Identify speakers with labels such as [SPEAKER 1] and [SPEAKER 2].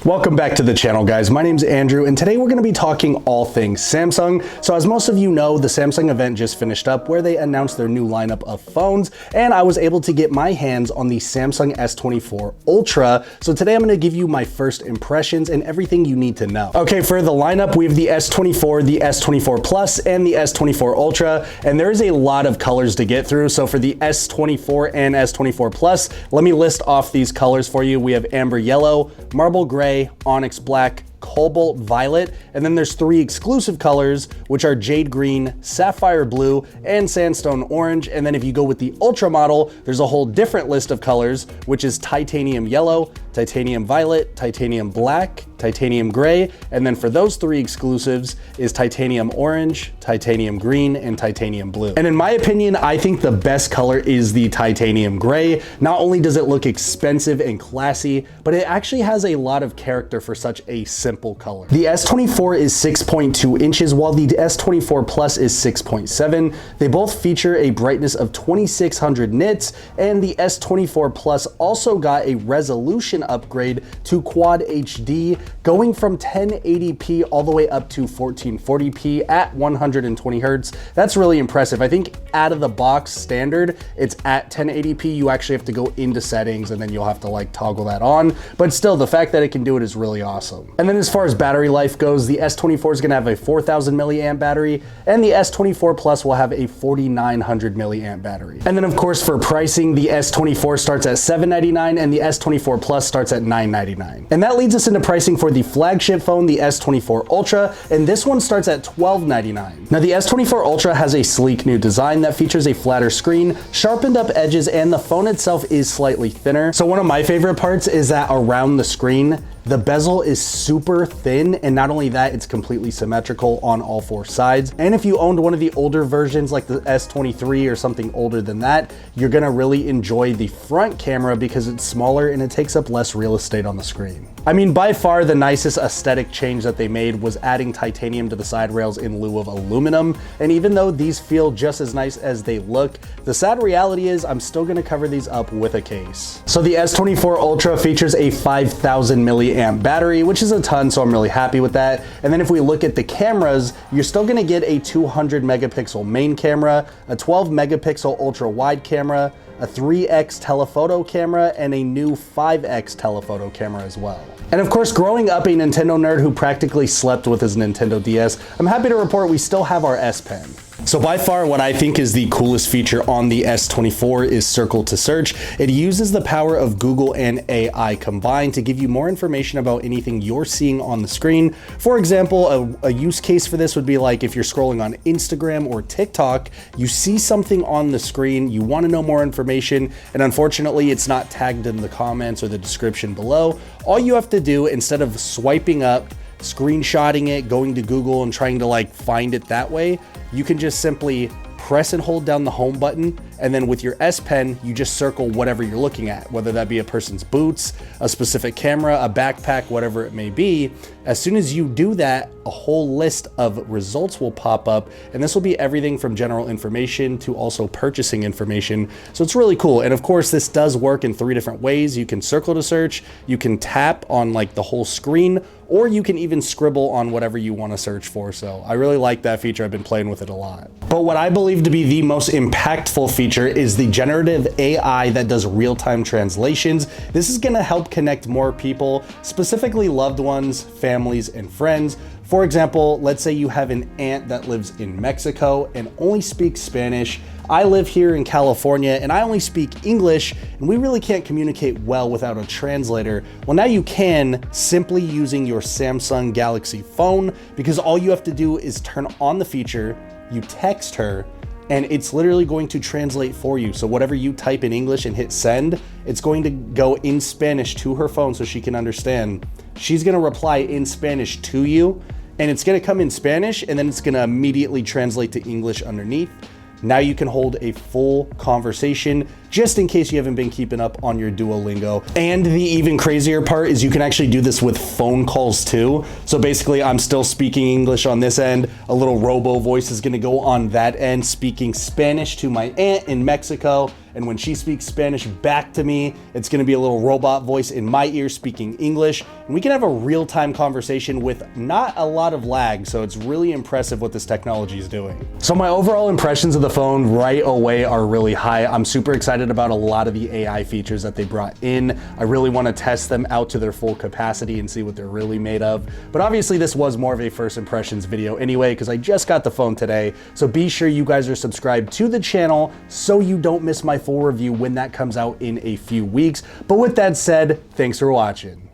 [SPEAKER 1] Welcome back to the channel, guys. My name's Andrew, and today we're going to be talking all things Samsung. So as most of you know, the Samsung event just finished up where they announced their new lineup of phones, and I was able to get my hands on the Samsung S24 Ultra. So today I'm going to give you my first impressions and everything you need to know. Okay, for the lineup, we have the S24, the S24 Plus, and the S24 Ultra, and there is a lot of colors to get through. So for the S24 and S24 Plus, let me list off these colors for you. We have amber yellow, marble gray, onyx black, cobalt violet, and then there's three exclusive colors, which are jade green, sapphire blue, and sandstone orange. And then if you go with the Ultra model, there's a whole different list of colors, which is titanium yellow, titanium violet, titanium black, titanium gray, and then for those three exclusives is titanium orange, titanium green, and titanium blue. And in my opinion, I think the best color is the titanium gray. Not only does it look expensive and classy, but it actually has a lot of character for such a simple color. The S24 is 6.2 inches, while the S24 Plus is 6.7. They both feature a brightness of 2600 nits, and the S24 Plus also got a resolution upgrade to Quad HD, going from 1080p all the way up to 1440p at 120 hertz. That's really impressive. I think out of the box standard, it's at 1080p. You actually have to go into settings and then you'll have to like toggle that on. But still, the fact that it can do it is really awesome. And then as far as battery life goes, the S24 is gonna have a 4000 milliamp battery, and the S24 Plus will have a 4900 milliamp battery. And then of course for pricing, the S24 starts at $799 and the S24 Plus starts at $999. And that leads us into pricing for the flagship phone, the S24 Ultra, and this one starts at $1299. Now the S24 Ultra has a sleek new design that features a flatter screen, sharpened up edges, and the phone itself is slightly thinner. So one of my favorite parts is that around the screen, the bezel is super thin, and not only that, it's completely symmetrical on all four sides. And if you owned one of the older versions like the S23 or something older than that, you're gonna really enjoy the front camera because it's smaller and it takes up less real estate on the screen. I mean, by far the nicest aesthetic change that they made was adding titanium to the side rails in lieu of aluminum. And even though these feel just as nice as they look, the sad reality is I'm still gonna cover these up with a case. So the S24 Ultra features a 5000 milliamp battery, which is a ton, so I'm really happy with that. And then if we look at the cameras, you're still gonna get a 200 megapixel main camera, a 12 megapixel ultra wide camera, a 3x telephoto camera, and a new 5x telephoto camera as well. And of course, growing up a Nintendo nerd who practically slept with his Nintendo DS, I'm happy to report we still have our S Pen. So by far what I think is the coolest feature on the S24 is Circle to Search. It uses the power of Google and AI combined to give you more information about anything you're seeing on the screen. For example, a use case for this would be like if you're scrolling on Instagram or TikTok, you see something on the screen, you want to know more information, and unfortunately it's not tagged in the comments or the description below. All you have to do, instead of swiping up, screenshotting it, going to Google and trying to like find it that way, you can just simply press and hold down the home button, and then with your S Pen, you just circle whatever you're looking at, whether that be a person's boots, a specific camera, a backpack, whatever it may be. As soon as you do that, a whole list of results will pop up, and this will be everything from general information to also purchasing information. So it's really cool. And of course, this does work in three different ways. You can circle to search, you can tap on like the whole screen, or you can even scribble on whatever you want to search for. So I really like that feature. I've been playing with it a lot. But what I believe to be the most impactful feature is the generative AI that does real-time translations. This is going to help connect more people, specifically loved ones, families, and friends. For example, let's say you have an aunt that lives in Mexico and only speaks Spanish. I live here in California and I only speak English, and we really can't communicate well without a translator. Well, now you can, simply using your Samsung Galaxy phone, because all you have to do is turn on the feature, you text her, and it's literally going to translate for you. So whatever you type in English and hit send, it's going to go in Spanish to her phone so she can understand. She's gonna reply in Spanish to you, and it's gonna come in Spanish, and then it's gonna immediately translate to English underneath. Now you can hold a full conversation, just in case you haven't been keeping up on your Duolingo. And the even crazier part is you can actually do this with phone calls too. So basically I'm still speaking English on this end, a little robo voice is gonna go on that end speaking Spanish to my aunt in Mexico. And when she speaks Spanish back to me, it's gonna be a little robot voice in my ear speaking English. And we can have a real-time conversation with not a lot of lag. So it's really impressive what this technology is doing. So my overall impressions of the phone right away are really high. I'm super excited about a lot of the AI features that they brought in. I really wanna test them out to their full capacity and see what they're really made of. But obviously this was more of a first impressions video anyway, because I just got the phone today. So be sure you guys are subscribed to the channel so you don't miss my full review when that comes out in a few weeks. But with that said, thanks for watching.